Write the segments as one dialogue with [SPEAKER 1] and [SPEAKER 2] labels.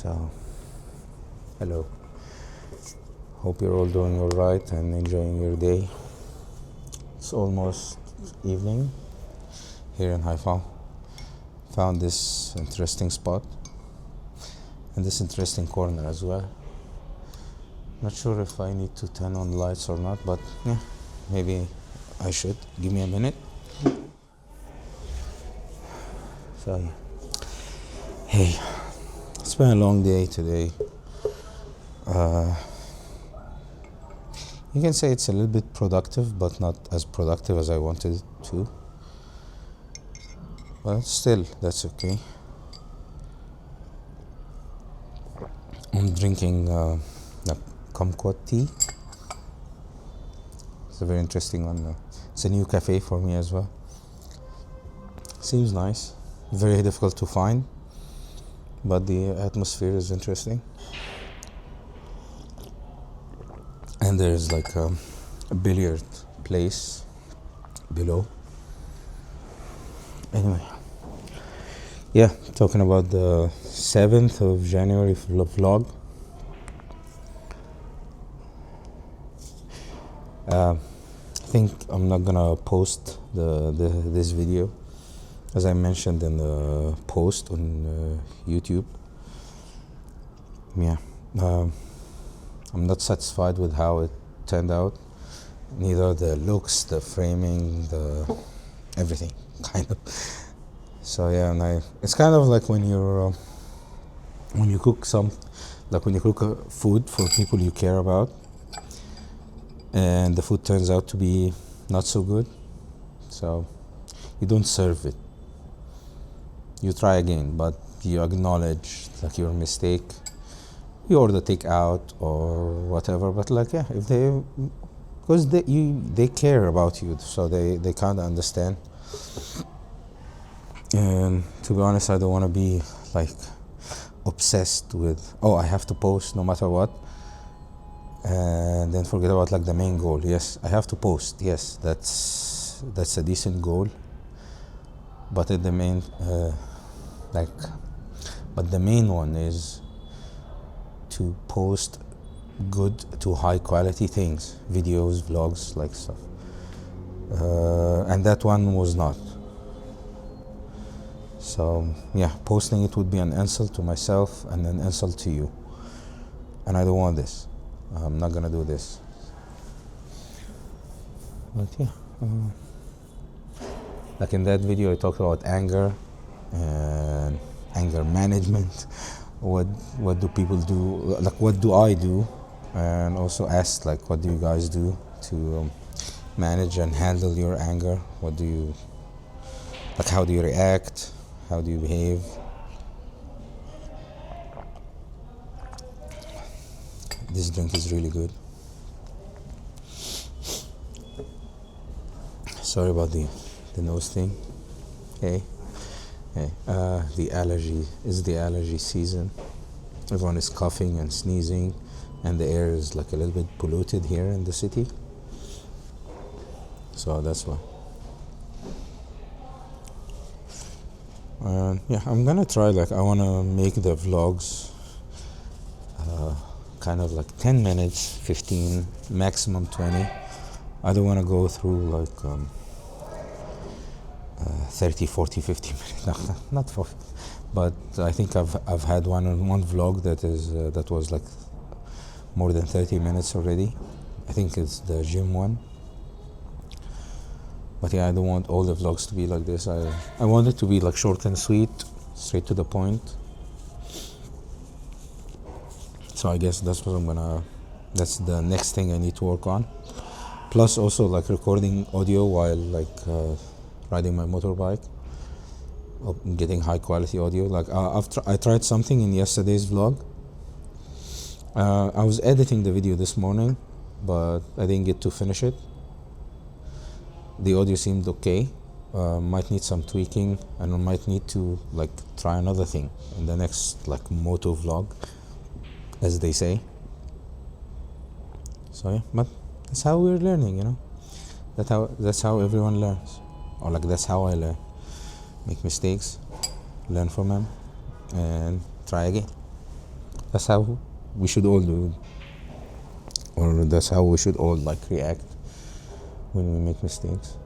[SPEAKER 1] So, hello. Hope you're all doing all right and enjoying your day. It's almost evening here in Haifa. Found this interesting spot and this interesting corner as well. Not sure if I need to turn on the lights or not, but yeah, maybe I should. Give me a minute. So, yeah. Hey, it's been a long day today. You can say it's a little bit productive, but not as productive as I wanted it to. But still, that's okay. I'm drinking kumquat tea. It's a very interesting one. It's a new cafe for me as well. Seems nice. Very difficult to find, but the atmosphere is interesting. And there's like a billiard place below. Anyway, yeah, talking about the 7th of January vlog. I think I'm not gonna post this video, as I mentioned in the post on YouTube. Yeah. I'm not satisfied with how it turned out. Neither the looks, the framing, the everything, kind of. So yeah, and it's kind of like when you cook when you cook food for people you care about, and the food turns out to be not so good. So you don't serve it. You try again, but you acknowledge like your mistake. You order takeout or whatever, but like yeah, if because they care about you, so they kind of understand. And to be honest, I don't want to be like obsessed with I have to post no matter what, and then forget about like the main goal. Yes, I have to post. Yes, that's a decent goal, but the main one is to post good to high quality things, videos, vlogs, like stuff. And that one was not. So yeah, posting it would be an insult to myself and an insult to you. And I don't want this. I'm not gonna do this. But yeah, like in that video I talked about anger and anger management. What do people do? Like, what do I do? And also asked, like, what do you guys do to manage and handle your anger? What do you, like, how do you react? How do you behave? This drink is really good. Sorry about the nose thing. Hey. The allergy season. Everyone is coughing and sneezing, and the air is like a little bit polluted here in the city. So that's why. Yeah, I'm gonna try, like, I wanna make the vlogs kind of like 10 minutes, 15, maximum 20. I don't wanna go through like 30, 40, 50 minutes, not 40, but I think I've had one vlog that was like more than 30 minutes already. I think it's the gym one. But yeah, I don't want all the vlogs to be like this. I want it to be like short and sweet, straight to the point. So I guess that's the next thing I need to work on. Plus also like recording audio while like riding my motorbike, getting high quality audio. Like I tried something in yesterday's vlog. I was editing the video this morning, but I didn't get to finish it. The audio seemed okay. Might need some tweaking, and I might need to like try another thing in the next like moto vlog, as they say. So yeah, but that's how we're learning, you know. That's how everyone learns. Or like that's how I learn. Make mistakes, learn from them, and try again. That's how we should all do, or that's how we should all like react when we make mistakes.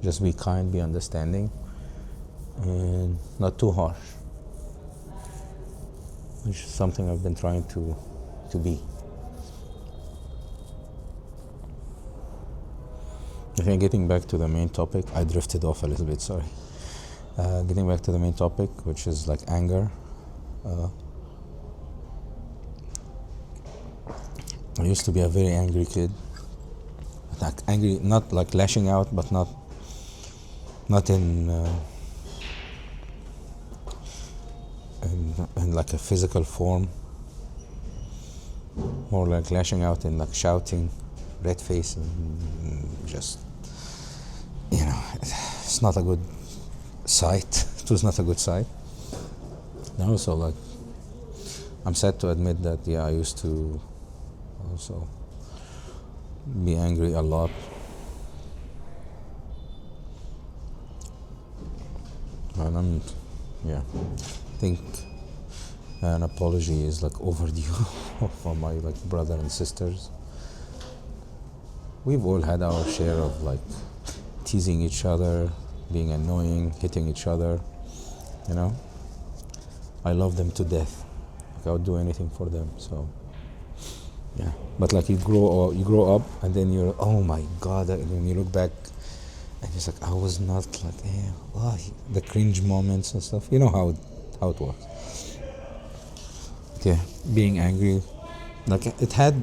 [SPEAKER 1] Just be kind, be understanding, and not too harsh, which is something I've been trying to be. I think getting back to the main topic, I drifted off a little bit, sorry. Getting back to the main topic, which is like anger. I used to be a very angry kid. Like angry, not like lashing out, but not in like a physical form. More like lashing out in like shouting, red face, and just, it's not a good sight. It was not a good sight. And also, like, I'm sad to admit that, I used to also be angry a lot. And I think an apology is like overdue for my like brother and sisters. We've all had our share of like teasing each other, being annoying, hitting each other, I love them to death. Like I would do anything for them, so yeah. But like you grow up and then you're, oh my God, and when you look back and it's like, I was not like, the cringe moments and stuff. You know how it works. But yeah, being angry, like it had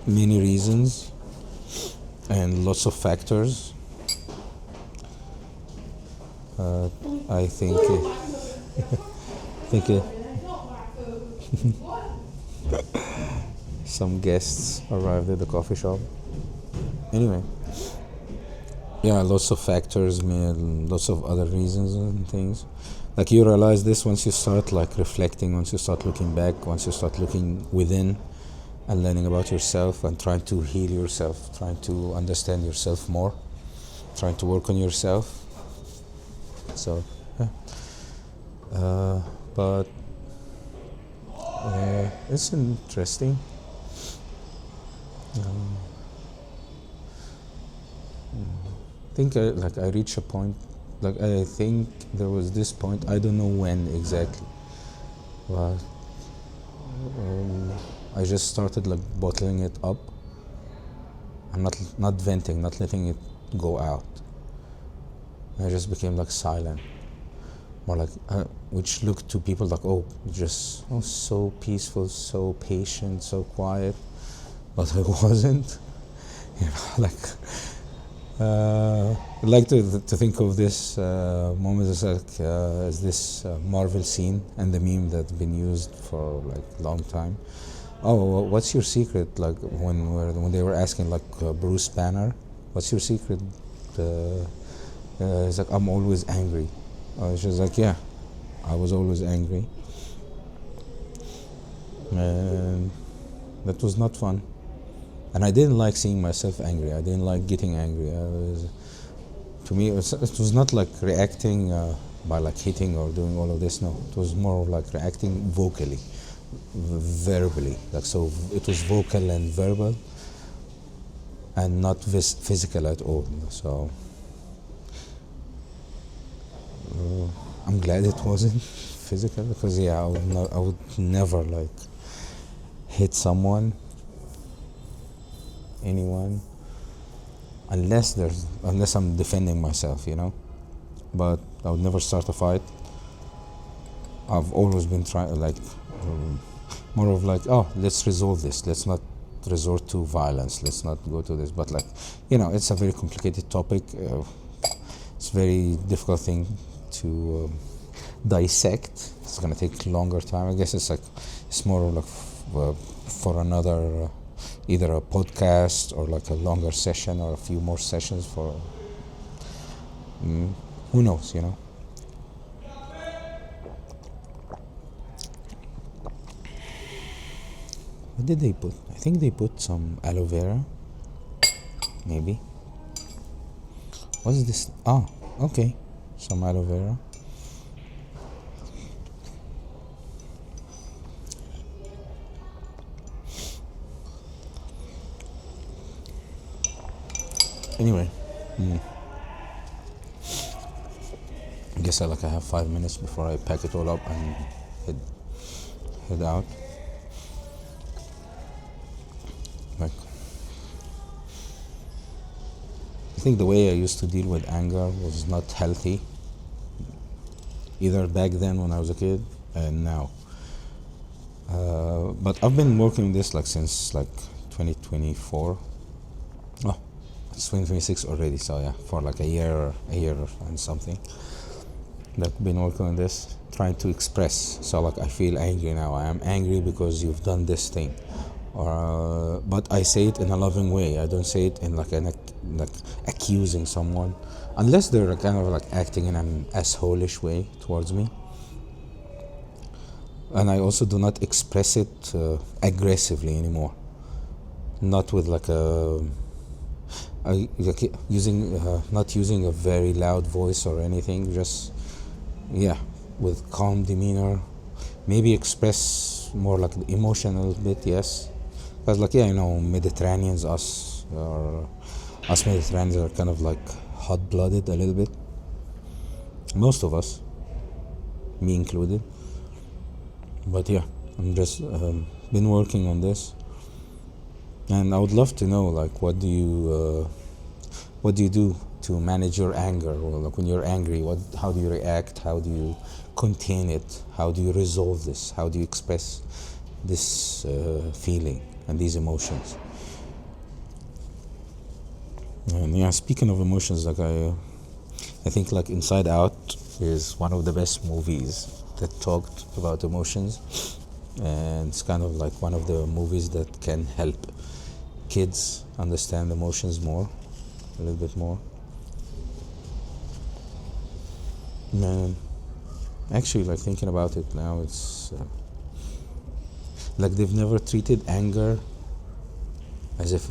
[SPEAKER 1] many reasons and lots of factors. I think some guests arrived at the coffee shop. Anyway, lots of factors, man, lots of other reasons and things. Like you realize this once you start like reflecting, once you start looking back, once you start looking within and learning about yourself and trying to heal yourself, trying to understand yourself more, trying to work on yourself. So, but it's interesting. I think I reached a point, like I think there was this point, I don't know when exactly, but I just started like bottling it up and not venting, not letting it go out. I just became like silent, more like which looked to people like, just so peaceful, so patient, so quiet, but I wasn't. Like I like to think of this moment as like as this Marvel scene and the meme that's been used for like a long time. Oh, what's your secret? Like when they were asking like Bruce Banner, what's your secret? He's like, I'm always angry. She's like, yeah, I was always angry. And that was not fun. And I didn't like seeing myself angry. I didn't like getting angry. To me, it was not like reacting by like hitting or doing all of this. No, it was more like reacting vocally, verbally. Like so, it was vocal and verbal, and not physical at all. So. I'm glad it wasn't physical because I would never like hit someone, anyone, unless I'm defending myself, But I would never start a fight. I've always been trying like more of like, let's resolve this. Let's not resort to violence. Let's not go to this. But like, it's a very complicated topic. It's a very difficult thing to dissect. It's gonna take longer time. I guess it's more like for another either a podcast or like a longer session or a few more sessions for who knows, What did they put? I think they put some aloe vera, maybe. What's this? Okay, some aloe vera. Anyway, I guess I have 5 minutes before I pack it all up and head out. Like, I think the way I used to deal with anger was not healthy, either back then when I was a kid and now. But I've been working on this since 2024. Oh, it's 2026 already. So yeah, for a year and something. I've been working on this, trying to express. So I feel angry now. I am angry because you've done this thing, or but I say it in a loving way. I don't say it in accusing someone, unless they're kind of acting in an asshole-ish way towards me. And I also do not express it aggressively anymore. Not with not using a very loud voice or anything. Just with calm demeanor. Maybe express more the emotional bit. Yes, because Mediterraneans, us Mediterraneans are kind of hot-blooded a little bit. Most of us, me included. But yeah, I'm just been working on this, and I would love to know what do you do to manage your anger, or when you're angry, how do you react, how do you contain it, how do you resolve this, how do you express this feeling and these emotions. And speaking of emotions, I think Inside Out is one of the best movies that talked about emotions, and it's kind of one of the movies that can help kids understand emotions a little bit more. And actually, thinking about it now, it's they've never treated anger as if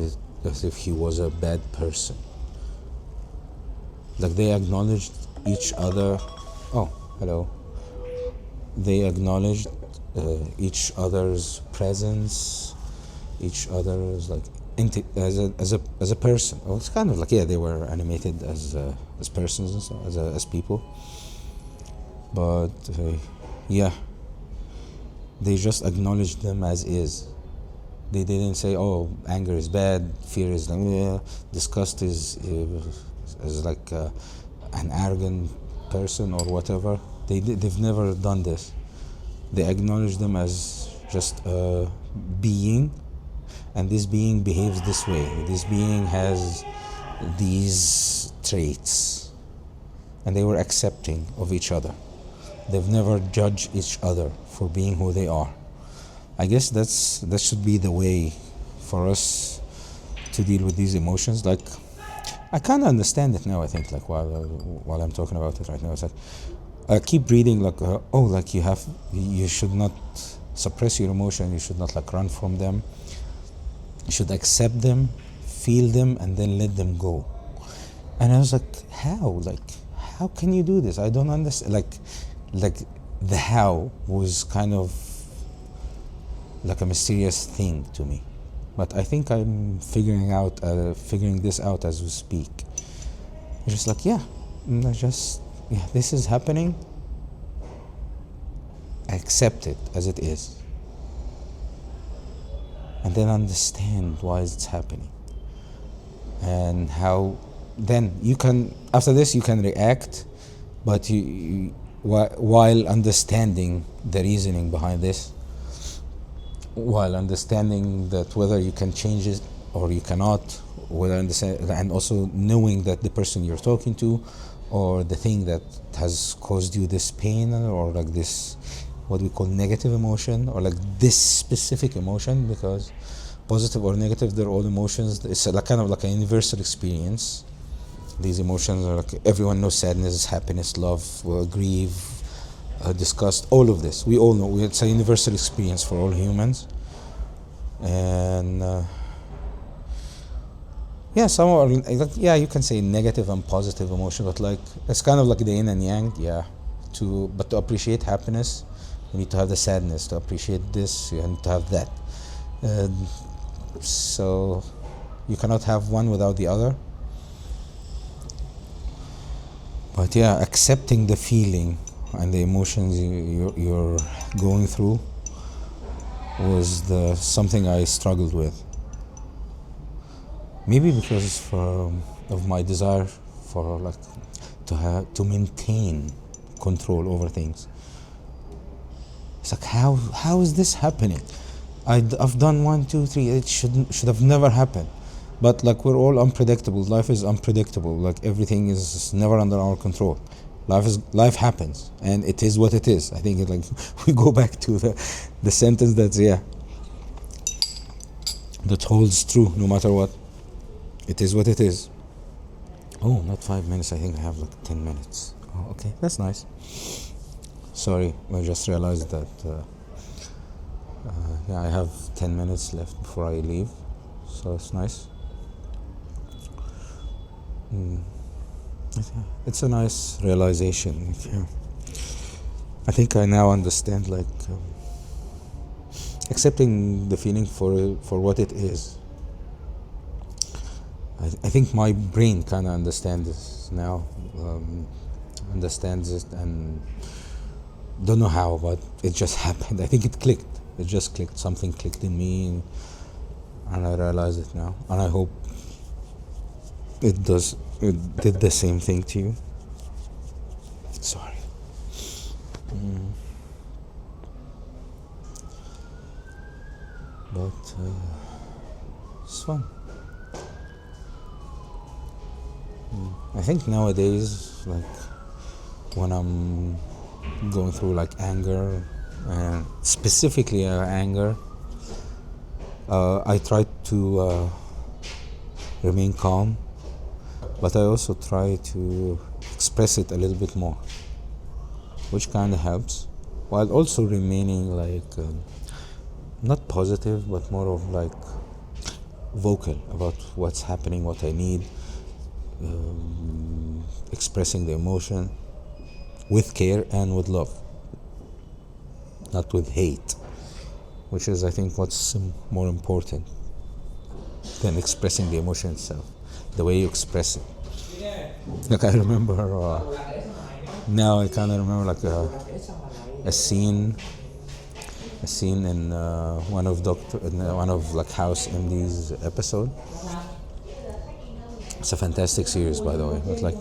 [SPEAKER 1] he was a bad person. They acknowledged each other. Oh, hello. They acknowledged each other's presence, each other's as a person. Oh, it's kind of they were animated as persons and so, as people. But they just acknowledged them as is. They didn't say, "Oh, anger is bad, fear is disgust is an arrogant person or whatever." They've never done this. They acknowledge them as just a being, and this being behaves this way. This being has these traits, and they were accepting of each other. They've never judged each other for being who they are. I guess that should be the way for us to deal with these emotions. I kind of understand it now. I think while I'm talking about it right now, it's I keep reading you should not suppress your emotion. You should not run from them. You should accept them, feel them, and then let them go. And I was how? How can you do this? I don't understand. The how was kind of a mysterious thing to me. But I think I'm figuring this out as we speak. It's just this is happening. Accept it as it is, and then understand why it's happening, and how. Then you can, after this, you can react, but while understanding the reasoning behind this, while understanding that whether you can change it or you cannot, and also knowing that the person you're talking to, or the thing that has caused you this pain, or this, what we call negative emotion, or this specific emotion, because positive or negative, they're all emotions. It's kind of a universal experience. These emotions are everyone knows: sadness, happiness, love, grief, disgust, all of this. We all know it's a universal experience for all humans. And some are you can say negative and positive emotion, but it's kind of the yin and yang. But to appreciate happiness, you need to have the sadness. To appreciate this, you need to have that. So you cannot have one without the other. But yeah, accepting the feeling and the emotions you're going through was the something I struggled with. Maybe because of my desire for like to maintain control over things. It's like how is this happening? I've done one, two, three. It should have never happened. But like we're all unpredictable. Life is unpredictable. Like everything is never under our control. Life happens, and it is what it is. I think we go back to the sentence that holds true no matter what. It is what it is. Oh, not 5 minutes. I think I have like 10 minutes. Oh, okay, that's nice. Sorry, I just realized that. Yeah, I have 10 minutes left before I leave, so it's nice. It's a nice realization. Yeah. I think I now understand, like, accepting the feeling for what it is. I think my brain kind of understands this now, understands it, and don't know how, but it just happened. I think it clicked. It just clicked. Something clicked in me, and I realize it now. And I hope it did the same thing to you. Sorry. But it's fun. I think nowadays, like when I'm going through like anger, specifically anger, I try to remain calm, but I also try to express it a little bit more, which kind of helps, while also remaining like not positive, but more of like vocal about what's happening, what I need, expressing the emotion with care and with love, not with hate, which is, I think, what's more important than expressing the emotion itself, the way you express it. Like I remember, now I kind of remember like a scene in one of like House MD's episode. It's a fantastic series, by the way. But like,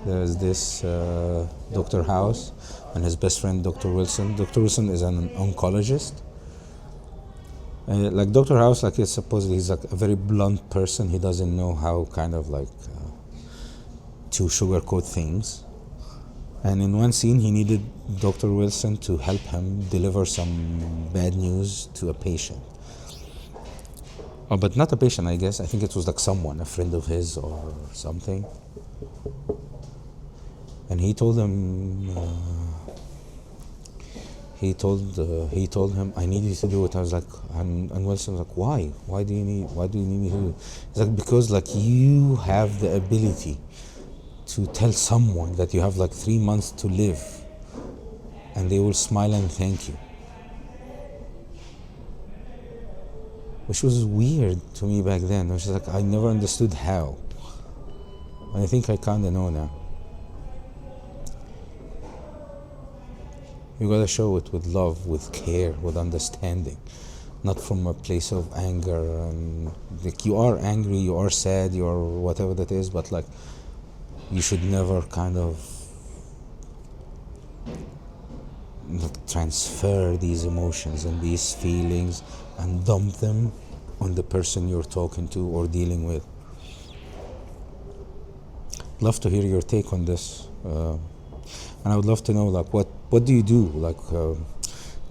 [SPEAKER 1] there's this Dr. House and his best friend Dr. Wilson. Dr. Wilson is an oncologist. Like Dr. House, like supposedly he's like a very blunt person. He doesn't know how kind of like to sugarcoat things. And in one scene, he needed Dr. Wilson to help him deliver some bad news to a patient. Oh, but not a patient, I guess. I think it was like someone, a friend of his or something. And he told him, I need you to do it. I was like, and Wilson was like, why? Why do you need me to do it? It's like, because like you have the ability to tell someone that you have like 3 months to live, and they will smile and thank you. Which was weird to me back then. It was like, I never understood how. And I think I kinda know now. You gotta show it with love, with care, with understanding, not from a place of anger. And like you are angry, you are sad, you are whatever that is, but like you should never kind of like transfer these emotions and these feelings and dump them on the person you're talking to or dealing with. I'd love to hear your take on this, and I would love to know like what do you do like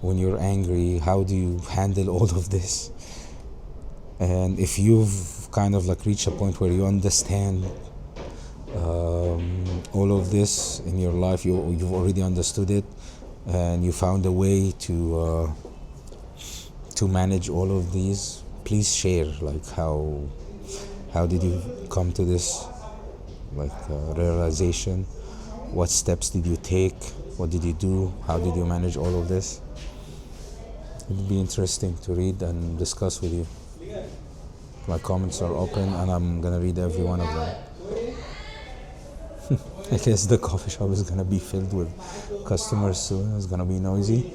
[SPEAKER 1] when you're angry? How do you handle all of this? And if you've kind of like reached a point where you understand all of this in your life, you've already understood it, and you found a way to manage all of these, please share like how did you come to this like realization? What steps did you take? What did you do? How did you manage all of this? It would be interesting to read and discuss with you. My comments are open and I'm gonna read every one of them. I guess the coffee shop is gonna be filled with customers soon. It's gonna be noisy.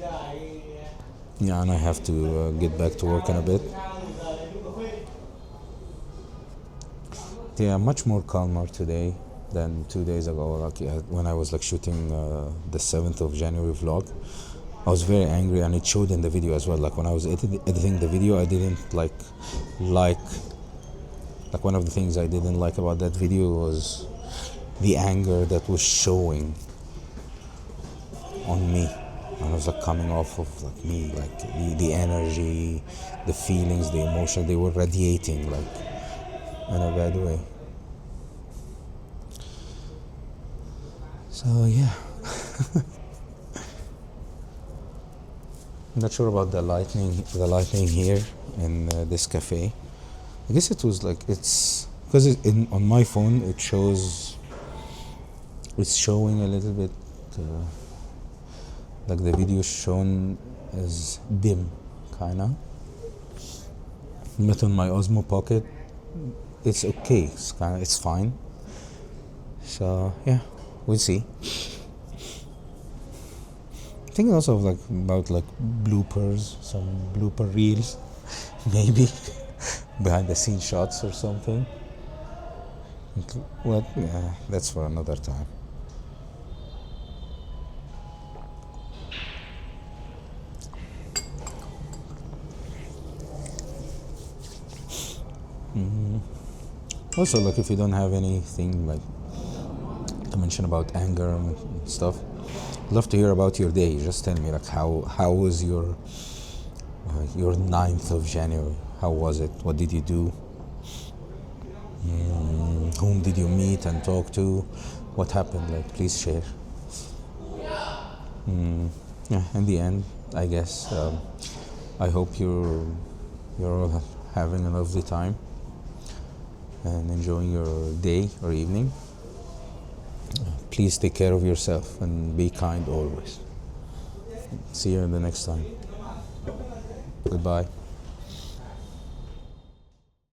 [SPEAKER 1] Yeah, and I have to get back to work in a bit. Yeah, much more calmer today than 2 days ago. Like when I was like shooting the 7th of January vlog, I was very angry, and it showed in the video as well. Like when I was editing the video, I didn't like one of the things I didn't like about that video was the anger that was showing on me. And I was like coming off of like me, like the energy, the feelings, the emotion, they were radiating like in a bad way. So yeah. I'm not sure about the lightning here in this cafe. I guess it was like it's because on my phone it's showing a little bit like the video shown as dim, kinda. But on my Osmo Pocket, it's okay. It's fine. So yeah, we'll see. Thinking also of like about like bloopers, some blooper reels, maybe behind the scene shots or something. Well, yeah, that's for another time. Also, like if you don't have anything like to mention about anger and stuff, I'd love to hear about your day. Just tell me like how was your 9th of January? How was it? What did you do? Whom did you meet and talk to? What happened? Like, please share. Yeah, in the end, I guess I hope you're all having a lovely time and enjoying your day or evening. Please take care of yourself and be kind always. See you in the next time. Goodbye.